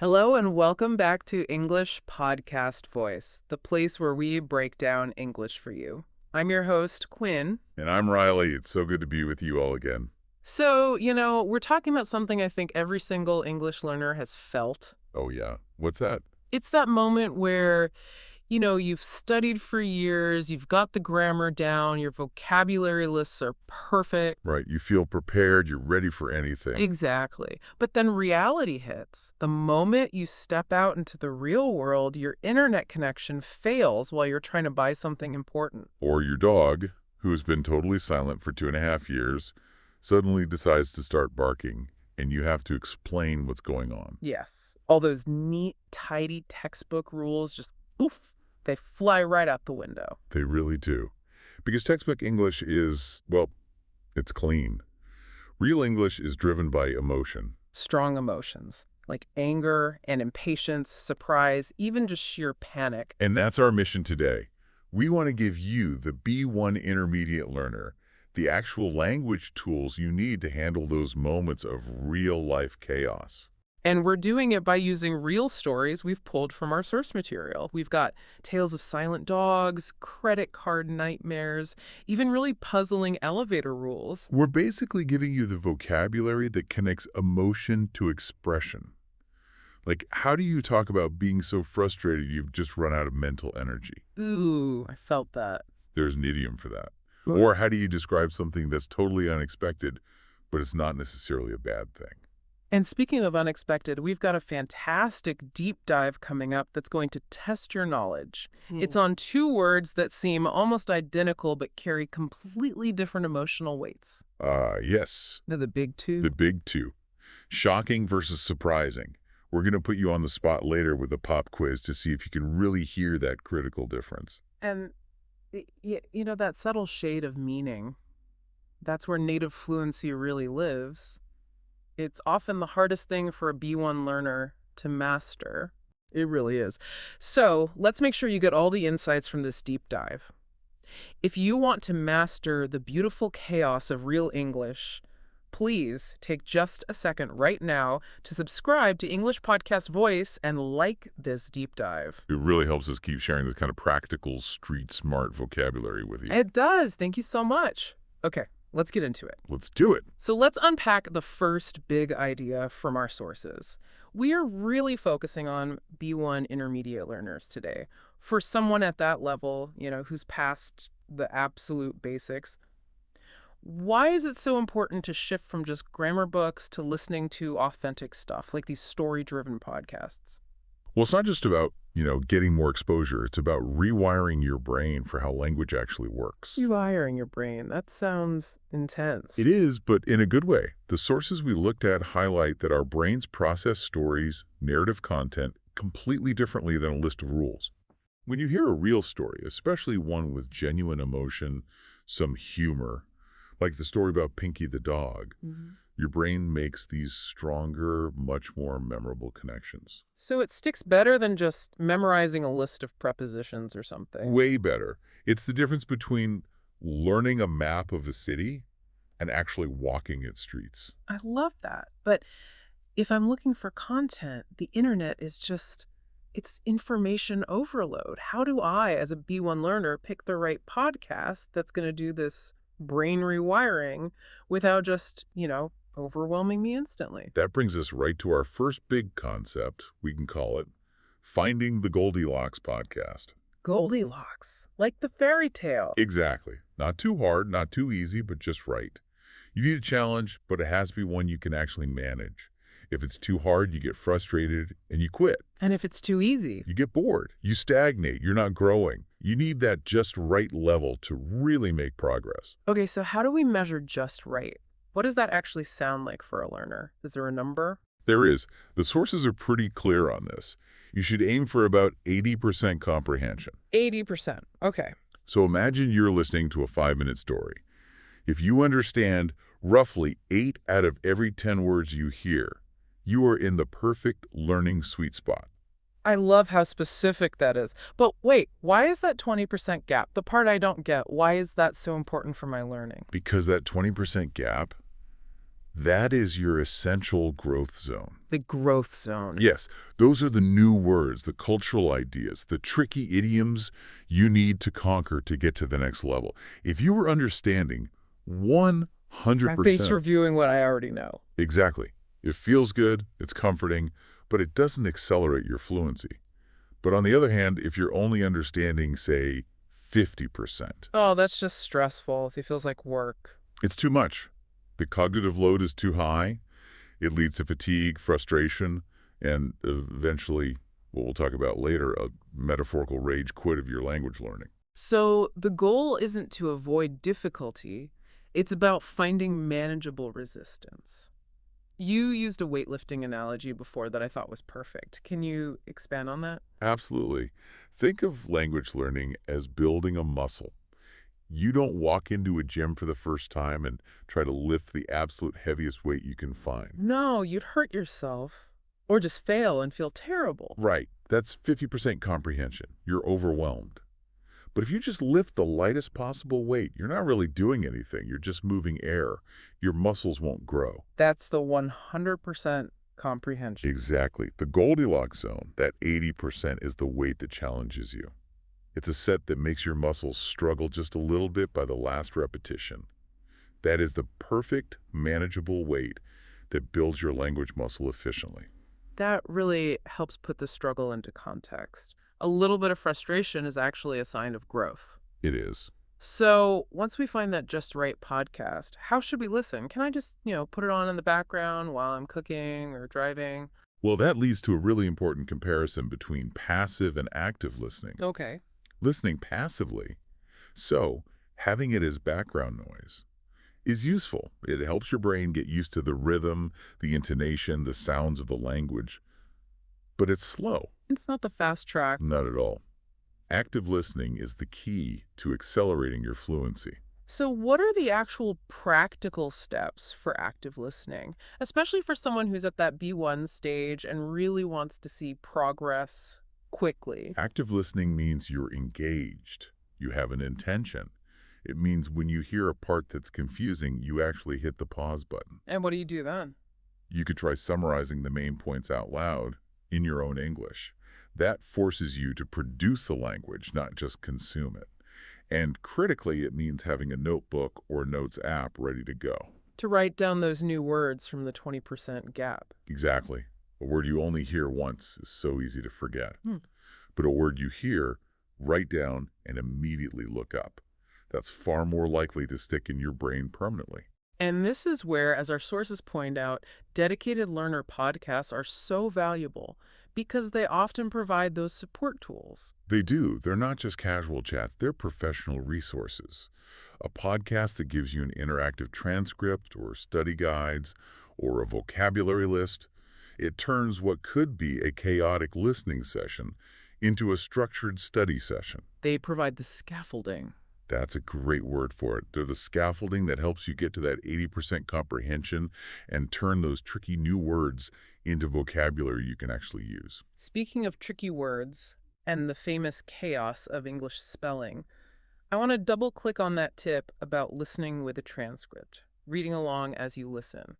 Hello and welcome back to English Podcast Voice, the place where we break down English for you. I'm your host, Quinn. And I'm Riley. It's so good to be with you all again. So, we're talking about something I think every single English learner has felt. Oh, yeah. What's that? It's that moment where, you've studied for years, you've got the grammar down, your vocabulary lists are perfect. Right. You feel prepared. You're ready for anything. Exactly. But then reality hits. The moment you step out into the real world, your internet connection fails while you're trying to buy something important. Or your dog, who has been totally silent for 2.5 years, suddenly decides to start barking, and you have to explain what's going on. Yes. All those neat, tidy textbook rules just poof, they fly right out the window. They really do. Because textbook English is, well, it's clean. Real English is driven by emotion. Strong emotions like anger and impatience, surprise, even just sheer panic. And that's our mission today. We want to give you, the B1 intermediate learner, the actual language tools you need to handle those moments of real-life chaos. And we're doing it by using real stories we've pulled from our source material. We've got tales of silent dogs, credit card nightmares, even really puzzling elevator rules. We're basically giving you the vocabulary that connects emotion to expression. Like, how do you talk about being so frustrated you've just run out of mental energy? Ooh, I felt that. There's an idiom for that. Or how do you describe something that's totally unexpected, but it's not necessarily a bad thing? And speaking of unexpected, we've got a fantastic deep dive coming up that's going to test your knowledge. It's on two words that seem almost identical but carry completely different emotional weights. Yes. The big two. The big two. Shocking versus surprising. We're going to put you on the spot later with a pop quiz to see if you can really hear that critical difference. And, that subtle shade of meaning, that's where native fluency really lives. It's often the hardest thing for a B1 learner to master. It really is. So let's make sure you get all the insights from this deep dive. If you want to master the beautiful chaos of real English, please take just a second right now to subscribe to English Podcast Voice and like this deep dive. It really helps us keep sharing this kind of practical, street-smart vocabulary with you. It does. Thank you so much. Okay, let's get into it. Let's do it. So let's unpack the first big idea from our sources. We are really focusing on B1 intermediate learners today. For someone at that level, who's past the absolute basics, why is it so important to shift from just grammar books to listening to authentic stuff, like these story-driven podcasts? Well, it's not just about, getting more exposure. It's about rewiring your brain for how language actually works. Rewiring your brain. That sounds intense. It is, but in a good way. The sources we looked at highlight that our brains process stories, narrative content, completely differently than a list of rules. When you hear a real story, especially one with genuine emotion, some humor, like the story about Pinky the dog, your brain makes these stronger, much more memorable connections. So it sticks better than just memorizing a list of prepositions or something. Way better. It's the difference between learning a map of a city and actually walking its streets. I love that. But if I'm looking for content, the internet is it's information overload. How do I, as a B1 learner, pick the right podcast that's going to do this brain rewiring without just, overwhelming me instantly? That brings us right to our first big concept, we can call it, Finding the Goldilocks podcast. Goldilocks, like the fairy tale. Exactly. Not too hard, not too easy, but just right. You need a challenge, but it has to be one you can actually manage. If it's too hard, you get frustrated and you quit. And if it's too easy? You get bored. You stagnate. You're not growing. You need that just right level to really make progress. Okay, so how do we measure just right? What does that actually sound like for a learner? Is there a number? There is. The sources are pretty clear on this. You should aim for about 80% comprehension. 80%. Okay. So imagine you're listening to a 5-minute story. If you understand roughly 8 out of every 10 words you hear, you are in the perfect learning sweet spot. I love how specific that is. But wait, why is that 20% gap? The part I don't get, why is that so important for my learning? Because that 20% gap, That is your essential growth zone. The growth zone. Yes, those are the new words, the cultural ideas, the tricky idioms you need to conquer to get to the next level. If you were understanding Practice 100%, reviewing what I already know. exactly, it feels good, it's comforting, but it doesn't accelerate your fluency. But on the other hand, if you're only understanding, say, 50%, Oh, that's just stressful. It feels like work. it's too much. The cognitive load is too high. It leads to fatigue, frustration, and eventually, what we'll talk about later, a metaphorical rage quit of your language learning. So the goal isn't to avoid difficulty, it's about finding manageable resistance. You used a weightlifting analogy before that I thought was perfect. Can you expand on that? Absolutely. Think of language learning as building a muscle. You don't walk into a gym for the first time and try to lift the absolute heaviest weight you can find. No, you'd hurt yourself. Or just fail and feel terrible. Right. That's 50% comprehension. You're overwhelmed. But if you just lift the lightest possible weight, you're not really doing anything. You're just moving air. Your muscles won't grow. That's the 100% comprehension. Exactly. The Goldilocks zone, that 80%, is the weight that challenges you. It's a set that makes your muscles struggle just a little bit by the last repetition. That is the perfect, manageable weight that builds your language muscle efficiently. That really helps put the struggle into context. A little bit of frustration is actually a sign of growth. It is. So, once we find that just right podcast, how should we listen? Can I just, put it on in the background while I'm cooking or driving? Well, that leads to a really important comparison between passive and active listening. Okay. Listening passively, so having it as background noise, is useful. It helps your brain get used to the rhythm, the intonation, the sounds of the language. But it's slow. It's not the fast track. Not at all. Active listening is the key to accelerating your fluency. So, what are the actual practical steps for active listening, especially for someone who's at that B1 stage and really wants to see progress quickly? Active listening means you're engaged. You have an intention. It means when you hear a part that's confusing, you actually hit the pause button. And what do you do then? You could try summarizing the main points out loud in your own English. That forces you to produce the language, not just consume it. And critically, it means having a notebook or notes app ready to go. To write down those new words from the 20% gap. Exactly. A word you only hear once is so easy to forget. Hmm. But a word you hear, write down and immediately look up. That's far more likely to stick in your brain permanently. And this is where, as our sources point out, dedicated learner podcasts are so valuable because they often provide those support tools. They do. They're not just casual chats. They're professional resources. A podcast that gives you an interactive transcript or study guides or a vocabulary list. It turns what could be a chaotic listening session into a structured study session. They provide the scaffolding. That's a great word for it. They're the scaffolding that helps you get to that 80% comprehension and turn those tricky new words into vocabulary you can actually use. Speaking of tricky words and the famous chaos of English spelling, I want to double click on that tip about listening with a transcript, reading along as you listen.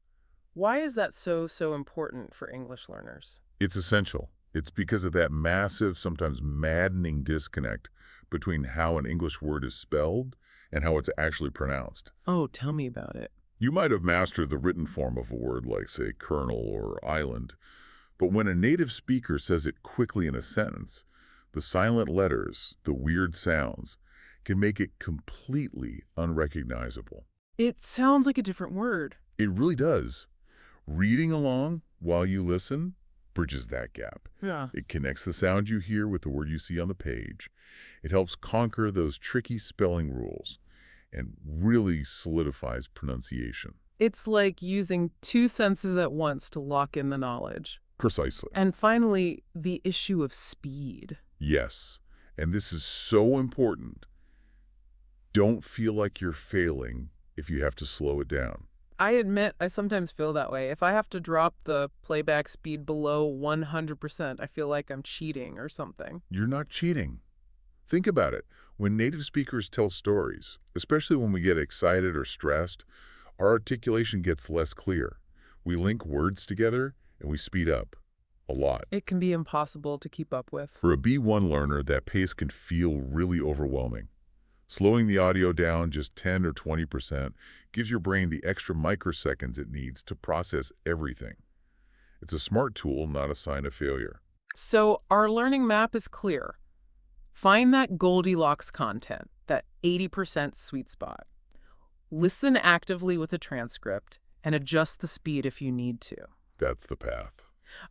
Why is that so important for English learners? It's essential. It's because of that massive, sometimes maddening disconnect between how an English word is spelled and how it's actually pronounced. Oh, tell me about it. You might have mastered the written form of a word like, say, kernel or island, but when a native speaker says it quickly in a sentence, the silent letters, the weird sounds, can make it completely unrecognizable. It sounds like a different word. It really does. Reading along while you listen bridges that gap. Yeah. It connects the sound you hear with the word you see on the page. It helps conquer those tricky spelling rules and really solidifies pronunciation. It's like using two senses at once to lock in the knowledge. Precisely. And finally, the issue of speed. Yes. And this is so important. Don't feel like you're failing if you have to slow it down. I admit I sometimes feel that way. If I have to drop the playback speed below 100%, I feel like I'm cheating or something. You're not cheating. Think about it. When native speakers tell stories, especially when we get excited or stressed, our articulation gets less clear. We link words together and we speed up a lot. It can be impossible to keep up with. For a B1 learner, that pace can feel really overwhelming. Slowing the audio down just 10 or 20% gives your brain the extra microseconds it needs to process everything. It's a smart tool, not a sign of failure. So our learning map is clear. Find that Goldilocks content, that 80% sweet spot. Listen actively with a transcript and adjust the speed if you need to. That's the path.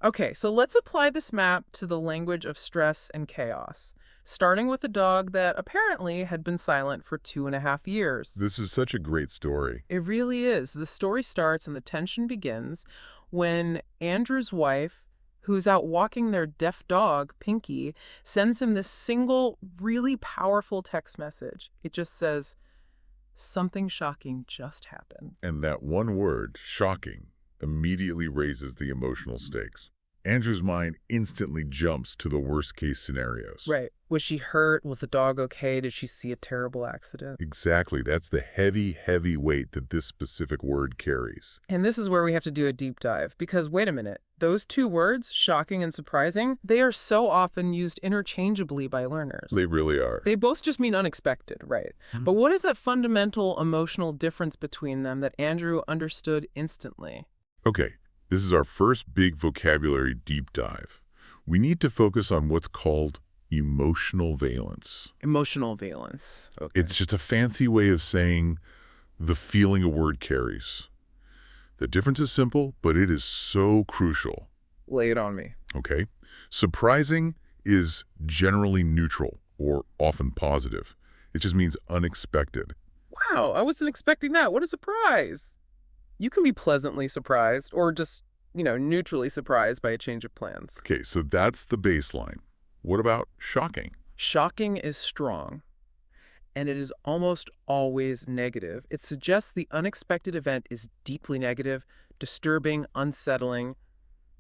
Okay, so let's apply this map to the language of stress and chaos, starting with a dog that apparently had been silent for 2.5 years. This is such a great story. It really is. The story starts and the tension begins when Andrew's wife, who's out walking their deaf dog, Pinky, sends him this single, really powerful text message. It just says, "Something shocking just happened." And that one word, shocking, immediately raises the emotional stakes. Andrew's mind instantly jumps to the worst-case scenarios. Right. Was she hurt? Was the dog okay? Did she see a terrible accident? Exactly. That's the heavy, heavy weight that this specific word carries. And this is where we have to do a deep dive, because wait a minute, those two words, shocking and surprising, they are so often used interchangeably by learners. They really are. They both just mean unexpected, right? But what is that fundamental emotional difference between them that Andrew understood instantly? Okay, this is our first big vocabulary deep dive. We need to focus on what's called emotional valence. Emotional valence. Okay. It's just a fancy way of saying the feeling a word carries. The difference is simple, but it is so crucial. Lay it on me. Okay? Surprising is generally neutral or often positive. It just means unexpected. Wow, I wasn't expecting that. What a surprise. You can be pleasantly surprised or just, neutrally surprised by a change of plans. Okay, so that's the baseline. What about shocking? Shocking is strong, and it is almost always negative. It suggests the unexpected event is deeply negative, disturbing, unsettling,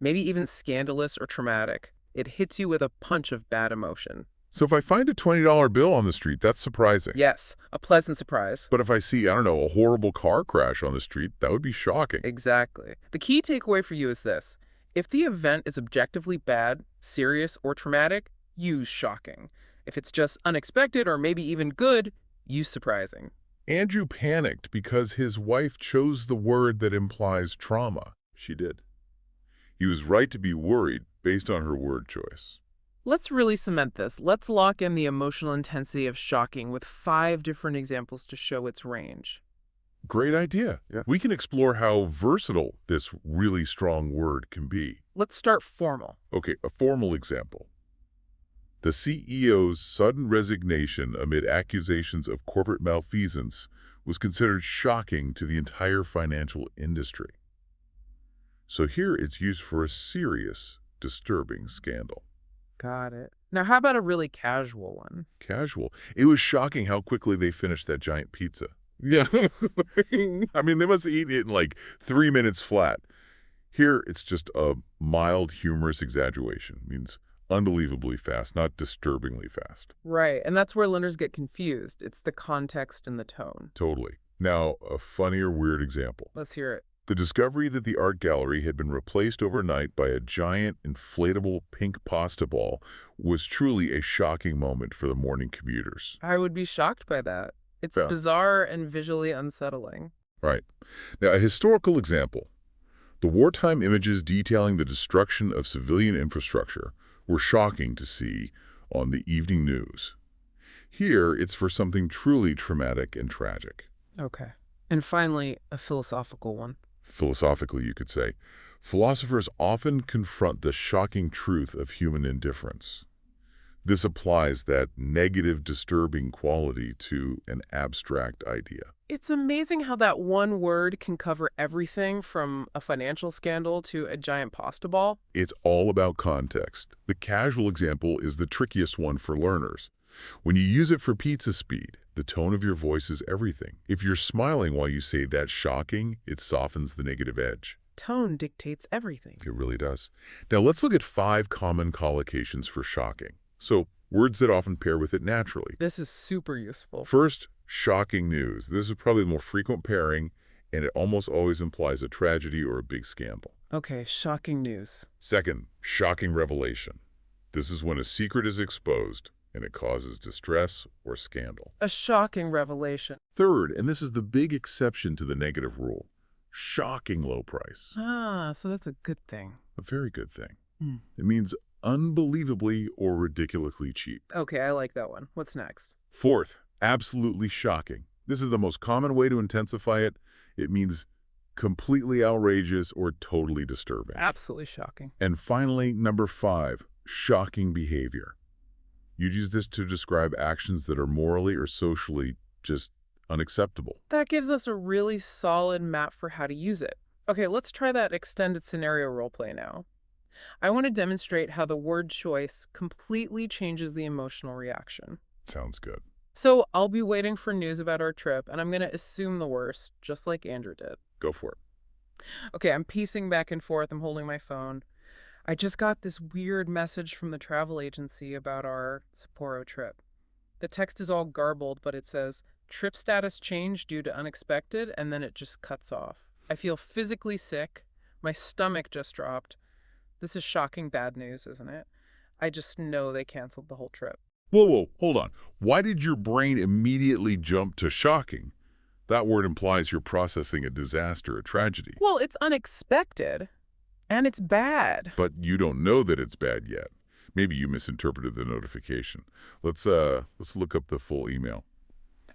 maybe even scandalous or traumatic. It hits you with a punch of bad emotion. So if I find a $20 bill on the street, that's surprising. Yes, a pleasant surprise. But if I see, I don't know, a horrible car crash on the street, that would be shocking. Exactly. The key takeaway for you is this. If the event is objectively bad, serious, or traumatic, use shocking. If it's just unexpected or maybe even good, use surprising. Andrew panicked because his wife chose the word that implies trauma. She did. He was right to be worried based on her word choice. Let's really cement this. Let's lock in the emotional intensity of shocking with 5 different examples to show its range. Great idea. Yeah. We can explore how versatile this really strong word can be. Let's start formal. Okay, a formal example. The CEO's sudden resignation amid accusations of corporate malfeasance was considered shocking to the entire financial industry. So here it's used for a serious, disturbing scandal. Got it. Now, how about a really casual one? Casual. It was shocking how quickly they finished that giant pizza. Yeah. I mean, they must have eaten it in like 3 minutes flat. Here, it's just a mild, humorous exaggeration. It means unbelievably fast, not disturbingly fast. Right, and that's where learners get confused. It's the context and the tone. Totally. Now, a funnier, weird example. Let's hear it. The discovery that the art gallery had been replaced overnight by a giant, inflatable pink pasta ball was truly a shocking moment for the morning commuters. I would be shocked by that. It's Yeah. bizarre and visually unsettling. Right. Now, a historical example. The wartime images detailing the destruction of civilian infrastructure were shocking to see on the evening news. Here, it's for something truly traumatic and tragic. Okay. And finally, a philosophical one. Philosophically, you could say, philosophers often confront the shocking truth of human indifference. This applies that negative, disturbing quality to an abstract idea. It's amazing how that one word can cover everything from a financial scandal to a giant pasta ball. It's all about context. The casual example is the trickiest one for learners. When you use it for pizza speed, the tone of your voice is everything. If you're smiling while you say that's shocking, it softens the negative edge. Tone dictates everything. It really does. Now let's look at 5 common collocations for shocking. So, words that often pair with it naturally. This is super useful. First, shocking news. This is probably the more frequent pairing, and it almost always implies a tragedy or a big scandal. Okay, shocking news. Second, shocking revelation. This is when a secret is exposed and it causes distress or scandal. A shocking revelation. Third, and this is the big exception to the negative rule, shocking low price. Ah, so that's a good thing. A very good thing. Hmm. It means unbelievably or ridiculously cheap. Okay, I like that one. What's next? Fourth, absolutely shocking. This is the most common way to intensify it. It means completely outrageous or totally disturbing. Absolutely shocking. And finally, number 5, shocking behavior. You'd use this to describe actions that are morally or socially just unacceptable. That gives us a really solid map for how to use it. Okay, let's try that extended scenario roleplay now. I want to demonstrate how the word choice completely changes the emotional reaction. Sounds good. So I'll be waiting for news about our trip, and I'm going to assume the worst, just like Andrew did. Go for it. Okay, I'm pacing back and forth. I'm holding my phone. I just got this weird message from the travel agency about our Sapporo trip. The text is all garbled, but it says, trip status change due to unexpected, and then it just cuts off. I feel physically sick. My stomach just dropped. This is shocking bad news, isn't it? I just know they canceled the whole trip. Whoa, hold on. Why did your brain immediately jump to shocking? That word implies you're processing a disaster, a tragedy. Well, it's unexpected, and it's bad. But you don't know that it's bad yet. Maybe you misinterpreted the notification. Let's look up the full email.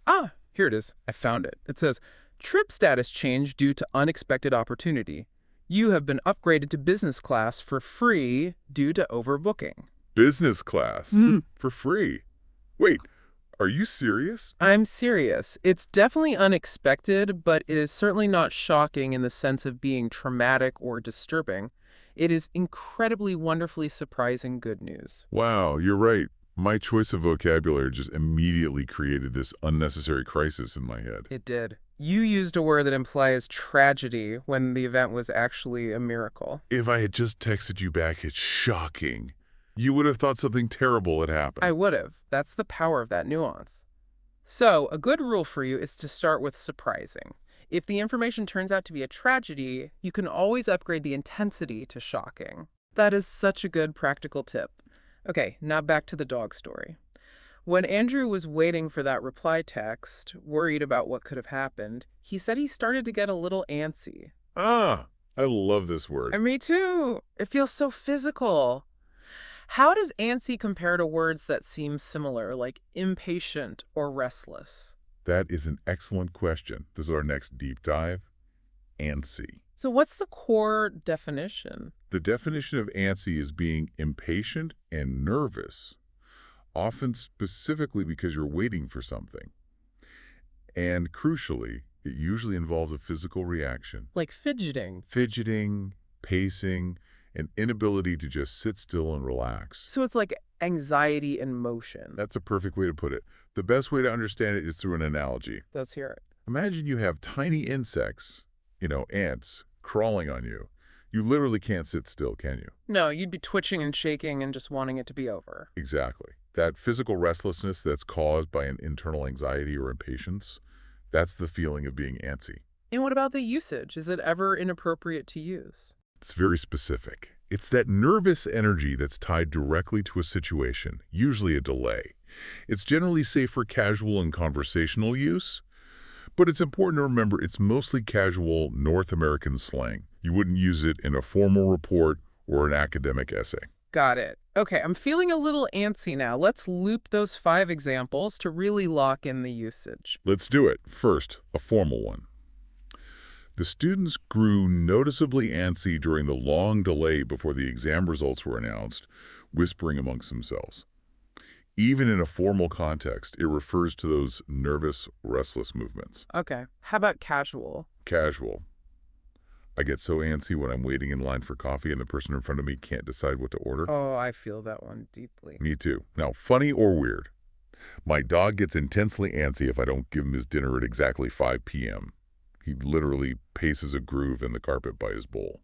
Ah, here it is. I found it. It says, trip status change due to unexpected opportunity. You have been upgraded to business class for free due to overbooking. Business class? For free? Wait, are you serious? I'm serious. It's definitely unexpected, but it is certainly not shocking in the sense of being traumatic or disturbing. It is incredibly wonderfully surprising good news. Wow, you're right. My choice of vocabulary just immediately created this unnecessary crisis in my head. It did. You used a word that implies tragedy when the event was actually a miracle. If I had just texted you back, it's shocking. You would have thought something terrible had happened. I would have. That's the power of that nuance. So, a good rule for you is to start with surprising. If the information turns out to be a tragedy, you can always upgrade the intensity to shocking. That is such a good practical tip. Okay, now back to the dog story. When Andrew was waiting for that reply text, worried about what could have happened, he said he started to get a little antsy. Ah, I love this word. And me too. It feels so physical. How does antsy compare to words that seem similar, like impatient or restless? That is an excellent question. This is our next deep dive. Antsy. So what's the core definition? The definition of antsy is being impatient and nervous, often specifically because you're waiting for something. And crucially, it usually involves a physical reaction. Like fidgeting. Fidgeting, pacing, an inability to just sit still and relax. So it's like anxiety in motion. That's a perfect way to put it. The best way to understand it is through an analogy. Let's hear it. Imagine you have tiny insects, ants, crawling on you. You literally can't sit still, can you? No, you'd be twitching and shaking and just wanting it to be over. Exactly. That physical restlessness that's caused by an internal anxiety or impatience, that's the feeling of being antsy. And what about the usage? Is it ever inappropriate to use? It's very specific. It's that nervous energy that's tied directly to a situation, usually a delay. It's generally safe for casual and conversational use, but it's important to remember it's mostly casual North American slang. You wouldn't use it in a formal report or an academic essay. Got it. Okay, I'm feeling a little antsy now. Let's loop those 5 examples to really lock in the usage. Let's do it. First, a formal one. The students grew noticeably antsy during the long delay before the exam results were announced, whispering amongst themselves. Even in a formal context, it refers to those nervous, restless movements. Okay, how about casual? Casual. I get so antsy when I'm waiting in line for coffee and the person in front of me can't decide what to order. Oh, I feel that one deeply. Me too. Now, funny or weird? My dog gets intensely antsy if I don't give him his dinner at exactly 5 p.m. He literally paces a groove in the carpet by his bowl.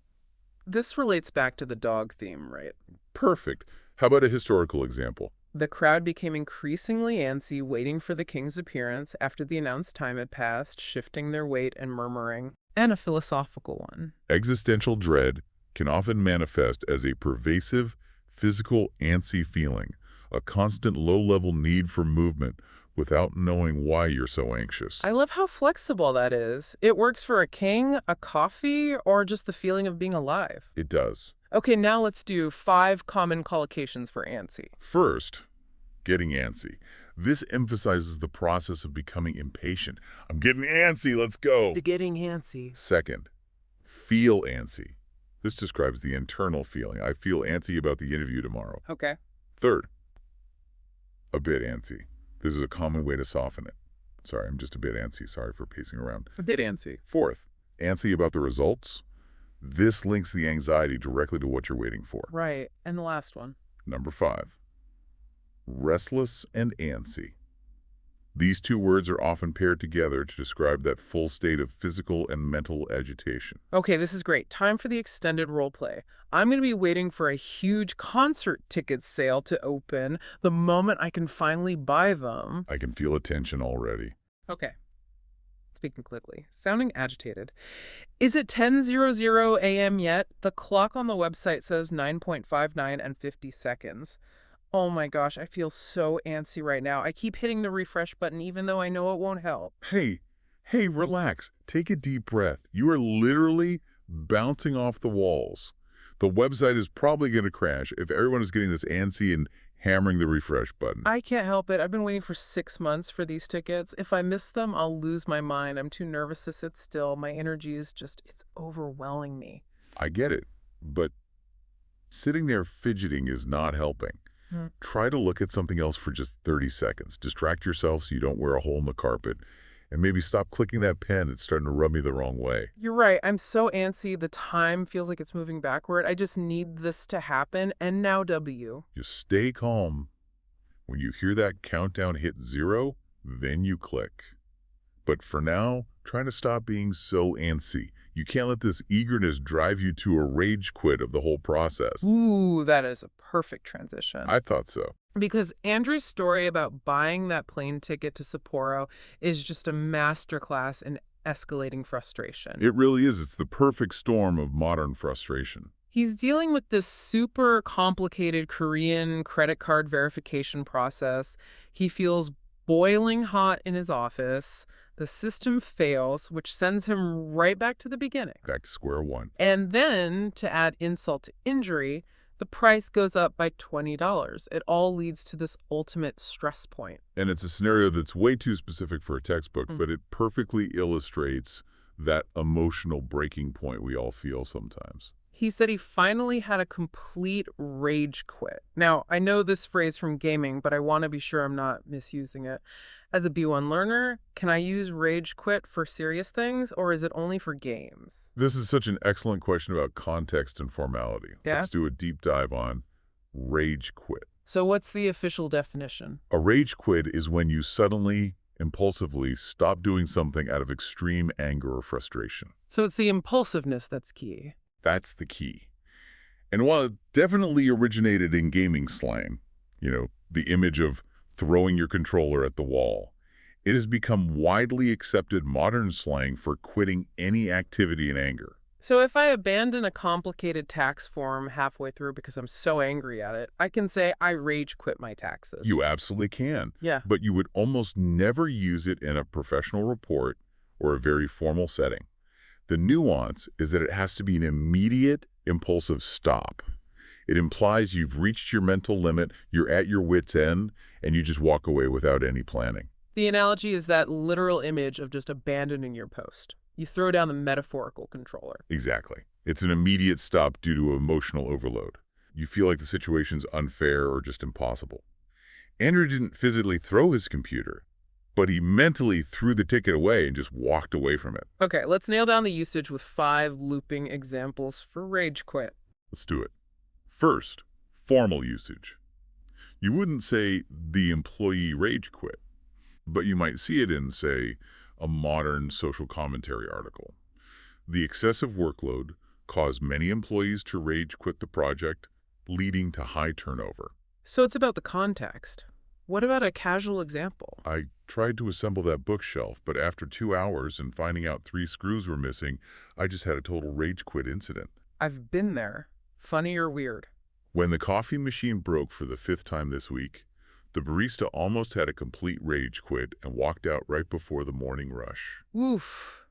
This relates back to the dog theme, right? Perfect. How about a historical example? The crowd became increasingly antsy, waiting for the king's appearance after the announced time had passed, shifting their weight and murmuring. And a philosophical one. Existential dread can often manifest as a pervasive, physical, antsy feeling, a constant low-level need for movement without knowing why you're so anxious. I love how flexible that is. It works for a king, a coffee, or just the feeling of being alive. It does. Okay, now let's do 5 common collocations for antsy. First, getting antsy. This emphasizes the process of becoming impatient. I'm getting antsy, let's go. The getting antsy. Second, feel antsy. This describes the internal feeling. I feel antsy about the interview tomorrow. Okay. Third, a bit antsy. This is a common way to soften it. Sorry, I'm just a bit antsy. Sorry for pacing around. A bit antsy. Fourth, antsy about the results. This links the anxiety directly to what you're waiting for. Right. And the last one. Number 5, restless and antsy. These two words are often paired together to describe that full state of physical and mental agitation. Okay, this is great. Time for the extended role play. I'm going to be waiting for a huge concert ticket sale to open the moment I can finally buy them. I can feel a tension already. Okay. Speaking quickly. Sounding agitated. Is it 10:00 a.m. yet? The clock on the website says 9:59 and 50 seconds. Oh my gosh, I feel so antsy right now. I keep hitting the refresh button even though I know it won't help. Hey, relax. Take a deep breath. You are literally bouncing off the walls. The website is probably going to crash if everyone is getting this antsy and hammering the refresh button. I can't help it. I've been waiting for 6 months for these tickets. If I miss them, I'll lose my mind. I'm too nervous to sit still. My energy is just, it's overwhelming me. I get it, but sitting there fidgeting is not helping. Try to look at something else for just 30 seconds. Distract yourself so you don't wear a hole in the carpet. And maybe stop clicking that pen. It's starting to rub me the wrong way. You're right. I'm so antsy. The time feels like it's moving backward. I just need this to happen. And now W. Just stay calm. When you hear that countdown hit 0, then you click. But for now, try to stop being so antsy. You can't let this eagerness drive you to a rage quit of the whole process. Ooh, that is a perfect transition. I thought so. Because Andrew's story about buying that plane ticket to Sapporo is just a masterclass in escalating frustration. It really is. It's the perfect storm of modern frustration. He's dealing with this super complicated Korean credit card verification process. He feels boiling hot in his office. The system fails, which sends him right back to the beginning. Back to square one. And then, to add insult to injury, the price goes up by $20. It all leads to this ultimate stress point. And it's a scenario that's way too specific for a textbook, but it perfectly illustrates that emotional breaking point we all feel sometimes. He said he finally had a complete rage quit. Now, I know this phrase from gaming, but I want to be sure I'm not misusing it. As a B1 learner, can I use rage quit for serious things, or is it only for games? This is such an excellent question about context and formality. Yeah? Let's do a deep dive on rage quit. So what's the official definition? A rage quit is when you suddenly, impulsively stop doing something out of extreme anger or frustration. So it's the impulsiveness that's key. That's the key. And while it definitely originated in gaming slang, the image of throwing your controller at the wall, it has become widely accepted modern slang for quitting any activity in anger. So if I abandon a complicated tax form halfway through because I'm so angry at it, I can say I rage quit my taxes. You absolutely can. Yeah. But you would almost never use it in a professional report or a very formal setting. The nuance is that it has to be an immediate, impulsive stop. It implies you've reached your mental limit, you're at your wit's end, and you just walk away without any planning. The analogy is that literal image of just abandoning your post. You throw down the metaphorical controller. Exactly. It's an immediate stop due to emotional overload. You feel like the situation's unfair or just impossible. Andrew didn't physically throw his computer, but he mentally threw the ticket away and just walked away from it. Okay, let's nail down the usage with 5 looping examples for rage quit. Let's do it. First, formal usage. You wouldn't say the employee rage quit, but you might see it in, say, a modern social commentary article. The excessive workload caused many employees to rage quit the project, leading to high turnover. So it's about the context. What about a casual example? I tried to assemble that bookshelf, but after 2 hours and finding out 3 screws were missing, I just had a total rage quit incident. I've been there. Funny or weird? When the coffee machine broke for the 5th time this week, the barista almost had a complete rage quit and walked out right before the morning rush. Oof.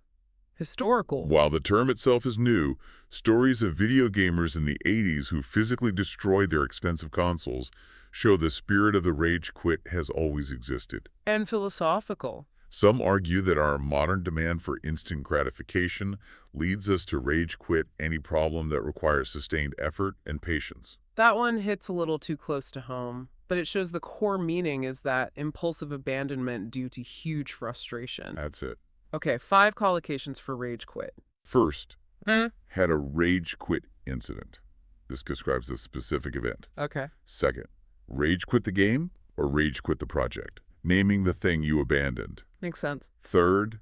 Historical. While the term itself is new, stories of video gamers in the 80s who physically destroyed their expensive consoles show the spirit of the rage quit has always existed. And philosophical. Some argue that our modern demand for instant gratification leads us to rage quit any problem that requires sustained effort and patience. That one hits a little too close to home, but it shows the core meaning is that impulsive abandonment due to huge frustration. That's it. Okay, 5 collocations for rage quit. First, had a rage quit incident. This describes a specific event. Okay. Second, rage quit the game or rage quit the project, naming the thing you abandoned. Makes sense. Third,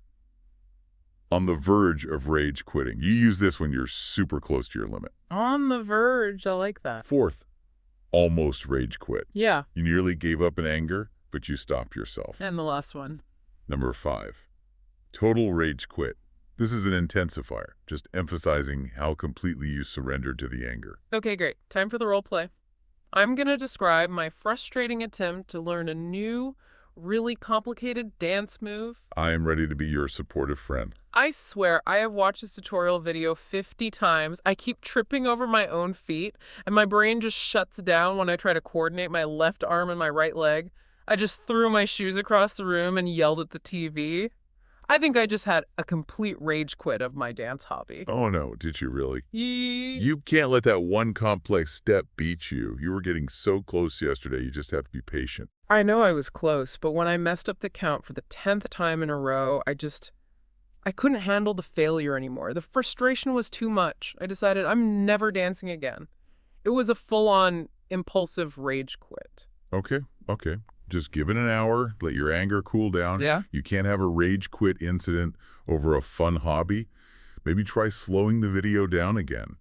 on the verge of rage quitting. You use this when you're super close to your limit. On the verge. I like that. Fourth, almost rage quit. Yeah. You nearly gave up in anger, but you stopped yourself. And the last one. Number 5, total rage quit. This is an intensifier, just emphasizing how completely you surrendered to the anger. Okay, great. Time for the role play. I'm going to describe my frustrating attempt to learn a new, really complicated dance move. I am ready to be your supportive friend. I swear, I have watched this tutorial video 50 times. I keep tripping over my own feet, and my brain just shuts down when I try to coordinate my left arm and my right leg. I just threw my shoes across the room and yelled at the TV. I think I just had a complete rage quit of my dance hobby. Oh no, did you really? Yee. You can't let that one complex step beat you. You were getting so close yesterday, you just have to be patient. I know I was close, but when I messed up the count for the 10th time in a row, I couldn't handle the failure anymore. The frustration was too much. I decided I'm never dancing again. It was a full-on impulsive rage quit. Okay. Just give it an hour, let your anger cool down. Yeah? You can't have a rage quit incident over a fun hobby. Maybe try slowing the video down again.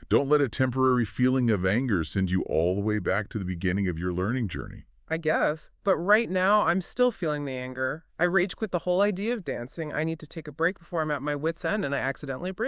Don't let a temporary feeling of anger send you all the way back to the beginning of your learning journey. I guess. But right now, I'm still feeling the anger. I rage quit the whole idea of dancing. I need to take a break before I'm at my wit's end and I accidentally break.